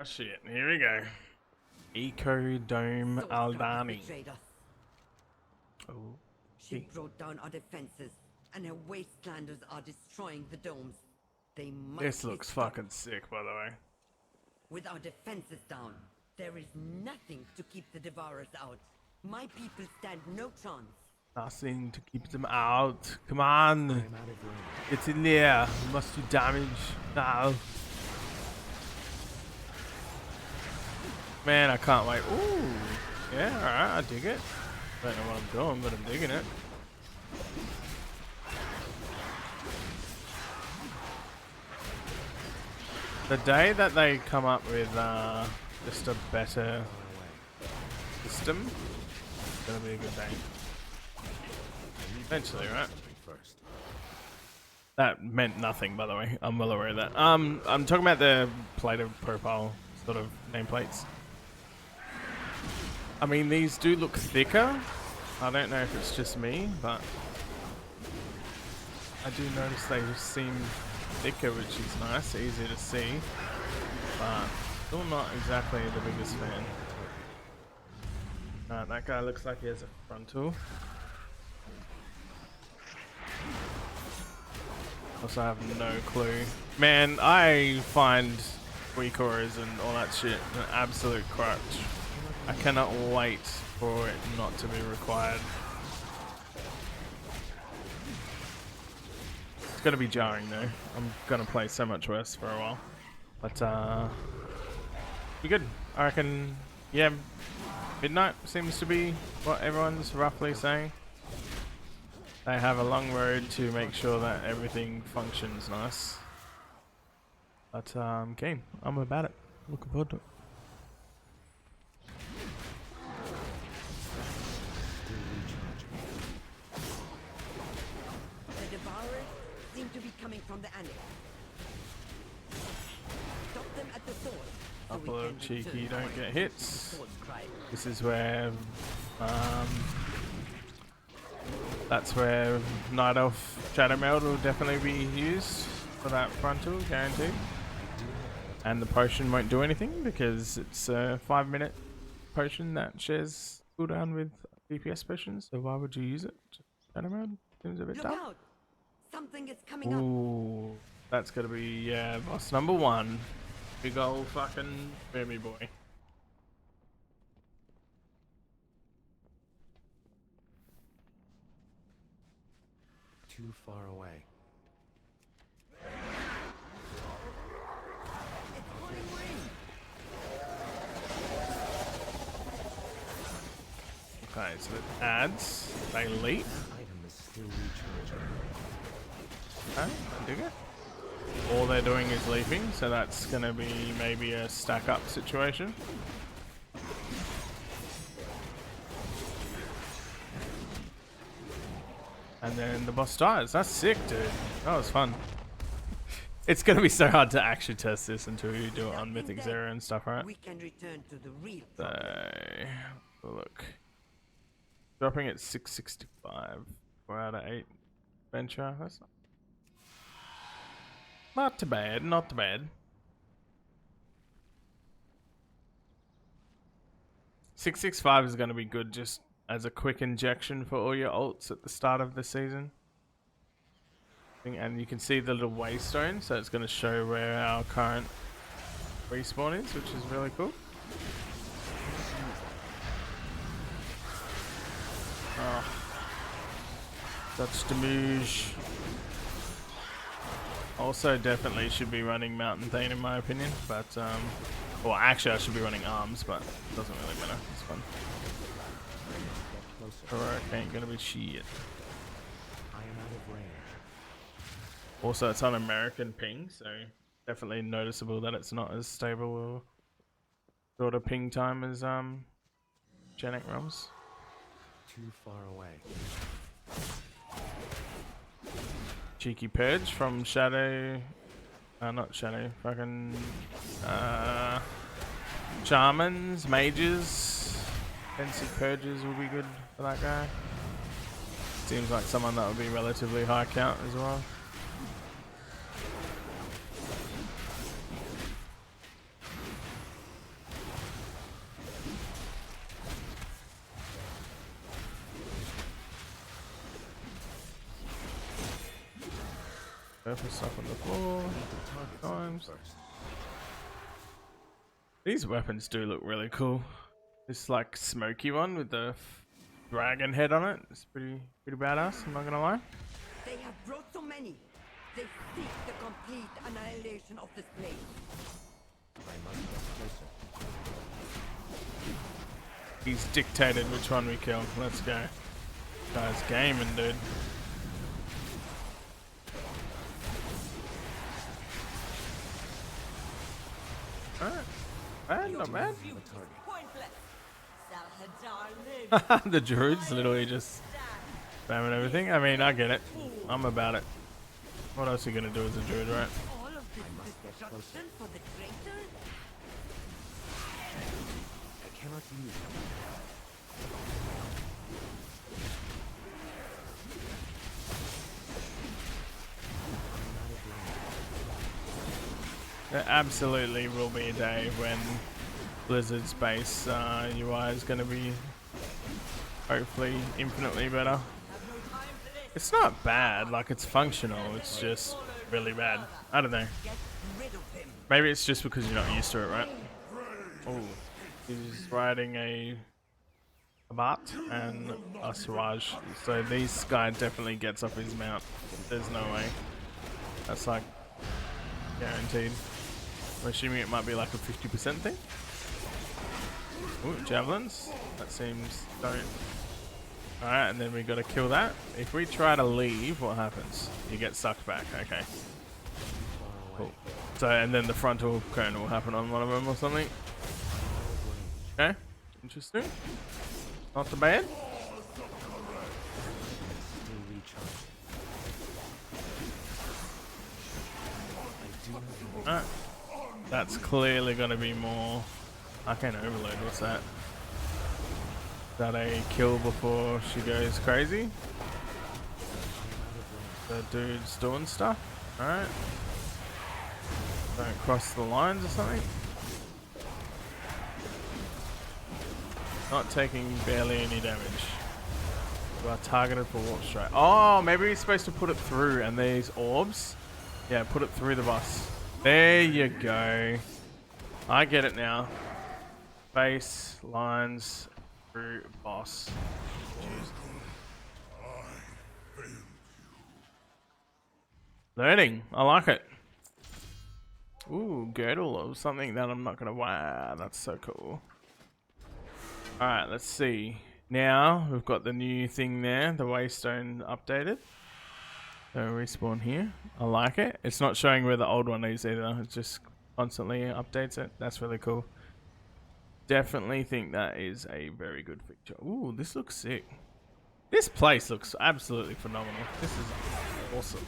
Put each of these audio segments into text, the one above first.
Oh shit, here we go. Eco Dome Aldani. Oh, She brought down our defenses, and her wastelanders are destroying the domes. They must this be looks stopped. fucking sick, by the way. With our defenses down, there is nothing to keep the Devourers out. My people stand no chance. Nothing to keep them out. Come on. Get in there. We must do damage now. Man, I can't wait. Ooh. Yeah, alright, I dig it. Don't know what I'm doing, but I'm digging it. The day that they come up with just a better system, it's gonna be a good day. Eventually, right? That meant nothing, by the way. I'm well aware of that. I'm talking about the plater profile sort of nameplates. I mean, these do look thicker. I don't know if it's just me, but I do notice they just seem thicker, which is nice, easier to see, but still not exactly the biggest fan. Alright, that guy looks like he has a frontal. Also, I have no clue. Man, I find weak auras and all that shit an absolute crutch. I cannot wait for it not to be required. It's gonna be jarring though. I'm gonna play so much worse for a while. But be good. I reckon, yeah, midnight seems to be what everyone's roughly saying. They have a long road to make sure that everything functions nice. But keen. I'm about it. Looking forward to it. The Devourers seem to be coming from the annex. Stop them at the sword. So Couple of cheeky return don't get our hits. sword cry. This is where that's where Night Elf Shadow Meld will definitely be used for that frontal, guaranteed. And the potion won't do anything because it's a 5-minute potion that shares cooldown with DPS potions. So why would you use it? Shadow Meld seems a bit Look dumb. out! Something is coming up. Ooh, that's gonna be boss number 1. Big ol' fucking Burmy boy. Too far away. It's pouring rain. Okay, so it adds, they leap. That item is still recharging. Okay, I dig it. All they're doing is leaping, so that's gonna be maybe a stack up situation. And then the boss dies. That's sick, dude. That was fun. It's gonna be so hard to actually test this until you do it on Mythic Zero and stuff, right? We can return to the real So, look. Dropping at 665. 4 out of 8. Venture. That's not too bad. Not too bad. 665 is going to be good just as a quick injection for all your ults at the start of the season. And you can see the little waystone, so it's going to show where our current respawn is, which is really cool. Oh, such damage. Also, definitely should be running Mountain Thane in my opinion, but well, actually I should be running Arms, but it doesn't really matter. It's fun. Heroic ain't gonna be shit. I am out of range. Also, it's on American ping, so definitely noticeable that it's not as stable or shorter ping time as Genic realms. Too far away. Cheeky purge from Shadow, not Shadow, fucking Shamans, Mages. Defensive purges will be good for that guy. Seems like someone that would be relatively high count as well. surface stuff on the floor. Target Times. first. These weapons do look really cool. This like smoky one with the dragon head on it. It's pretty badass, I'm not gonna lie. They have brought so many. They seek the complete annihilation of this place. I must get closer. He's dictated which one we kill. Let's go. Guy's gaming, dude. Alright. Bad, not bad. The druids literally just spamming everything. I mean, I get it. I'm about it. What else are you gonna do as a druid, right? All of this destruction for the traitor? I cannot use them. There absolutely will be a day when Blizzard's base UI is going to be hopefully infinitely better. It's not bad, like it's functional, it's just really bad. I don't know. Get rid of him. Maybe it's just because you're not used to it, right? Oh, he's riding a Bart and a Siraj. So this guy definitely gets off his mount. There's no way. That's like guaranteed. I'm assuming it might be like a 50% thing. Ooh, javelins. That seems don't. Alright, and then we gotta kill that. If we try to leave, what happens? You get sucked back. Okay. Cool. So, and then the frontal cone will happen on one of them or something. Okay. Interesting. Not too bad. Still recharging. I do have Alright. That's clearly gonna be more. Arcane Overload, what's that? Is that a kill before she goes crazy? The dude's doing stuff. Alright. Don't cross the lines or something. Not taking barely any damage. You are targeted for warp strike. Oh, maybe he's supposed to put it through and these orbs. Yeah, put it through the boss. There you go. I get it now. Base, lines, through boss. Learning. I like it. Ooh, girdle or something that I'm not gonna. Wow, that's so cool. Alright, let's see. Now we've got the new thing there, the waystone updated. So respawn here. I like it. It's not showing where the old one is either. It just constantly updates it. That's really cool. Definitely think that is a very good feature. Ooh, this looks sick. This place looks absolutely phenomenal. This is awesome.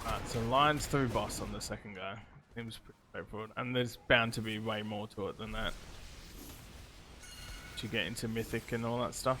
Alright, so lines through boss on the second guy. Seems pretty straightforward. And there's bound to be way more to it than that. To get into Mythic and all that stuff.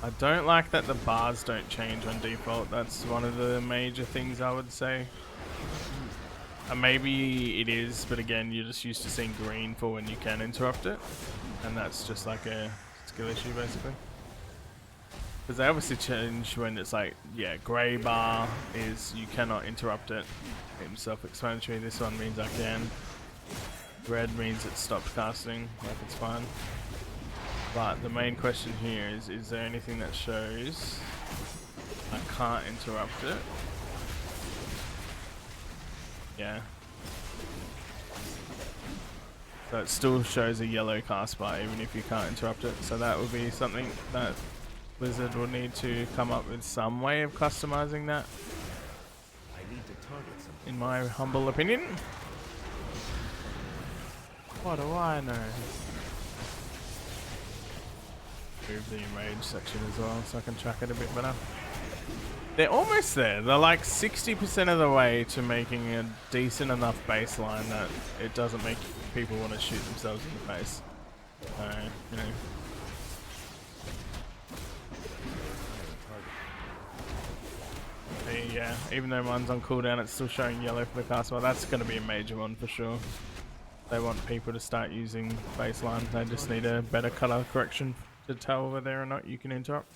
I don't like that the bars don't change on default. That's one of the major things I would say. Maybe it is, but again, you're just used to seeing green for when you can interrupt it. And that's just like a skill issue, basically. Because they obviously change when it's like, yeah, grey bar is you cannot interrupt it. It's self-explanatory. This one means I can. Red means it stopped casting, like it's fine. But the main question here is there anything that shows I can't interrupt it? Yeah. So it still shows a yellow cast bar even if you can't interrupt it. So that would be something that Blizzard will need to come up with some way of customizing that. I need to target something. In my humble opinion. What do I know? Move the enrage section as well so I can track it a bit better. They're almost there. They're like 60% of the way to making a decent enough baseline that it doesn't make people want to shoot themselves in the face. So, you know. See, yeah, even though mine's on cooldown, it's still showing yellow for the cast. Well, that's going to be a major one for sure. They want people to start using baseline. They just need a better color correction to tell whether or not you can interrupt.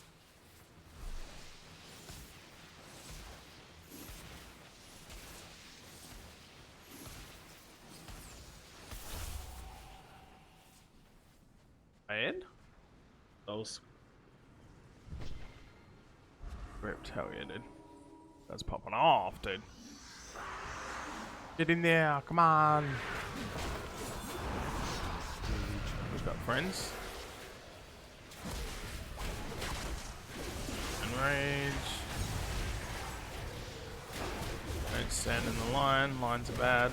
Ed? Those ripped, hell yeah, dude. That's popping off, dude. Get in there, come on. We've got friends. Enrage. Don't stand in the line. Lines are bad.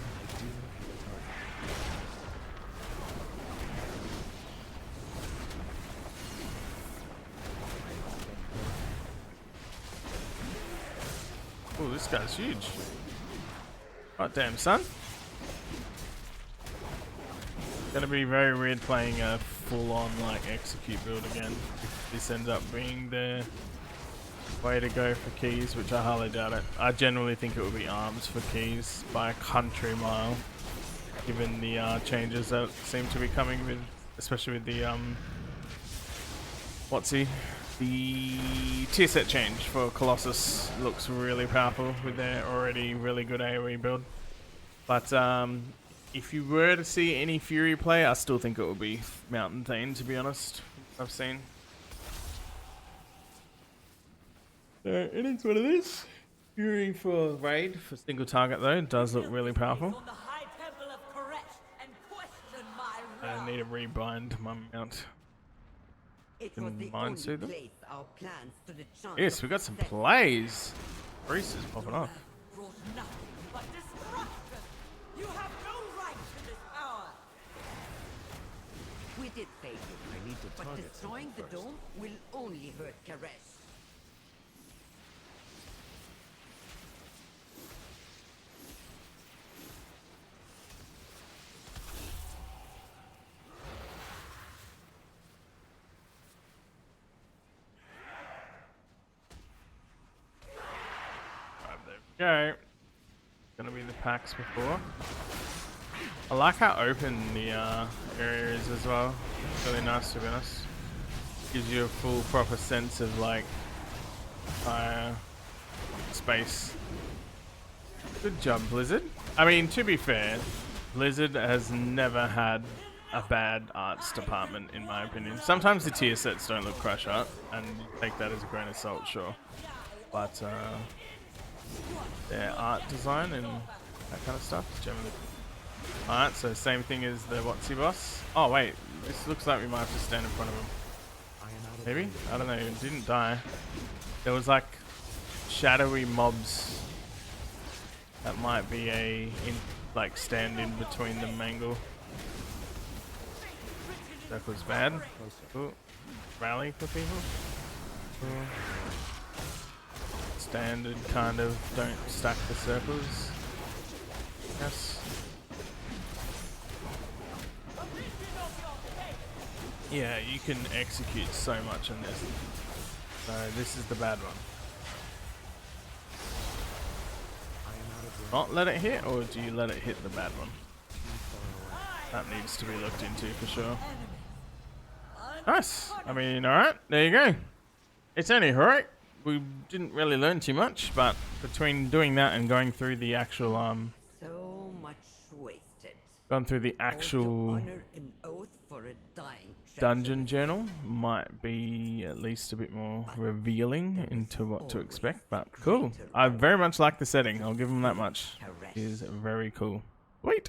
Oh, this guy's huge. God damn, son. Gonna be very weird playing a full-on like execute build again. If this ends up being the way to go for keys, which I highly doubt it. I generally think it would be arms for keys by a country mile, given the changes that seem to be coming with, especially with the the tier set change for Colossus looks really powerful with their already really good AoE build. But if you were to see any Fury play, I still think it would be Mountain Thane, to be honest. I've seen. So it is what it is. Fury for raid for single target though does look really powerful. I need to rebind my mount. Mind see them? Yes, we got some plays. Priest is popping off. We did fail you, but destroying the dome will only hurt Karesh. Go. Gonna be the packs before. I like how open the area is as well. It's really nice, to be honest. Gives you a full proper sense of like space. Good job, Blizzard. I mean, to be fair, Blizzard has never had a bad arts department, in my opinion. Sometimes the tier sets don't look crush art, and you take that as a grain of salt, sure. But their art design and that kind of stuff is generally. Alright, so same thing as the Watsy boss. Oh wait, this looks like we might have to stand in front of him. Maybe? I don't know, he didn't die. There was like shadowy mobs that might be like stand in between the mangle. Circle's bad. Ooh. Rally for people. Ooh. Standard kind of don't stack the circles. Yes. Yeah, you can execute so much on this. So this is the bad one. Not let it hit, or do you let it hit the bad one? That needs to be looked into for sure. Nice. I mean, alright, there you go. It's only heroic. We didn't really learn too much, but between doing that and going through the actual so much wasted. Gone through the actual Honor an oath for a dying dungeon journal might be at least a bit more revealing into what to expect, but cool. I very much like the setting. I'll give them that much. It is very cool. Wait.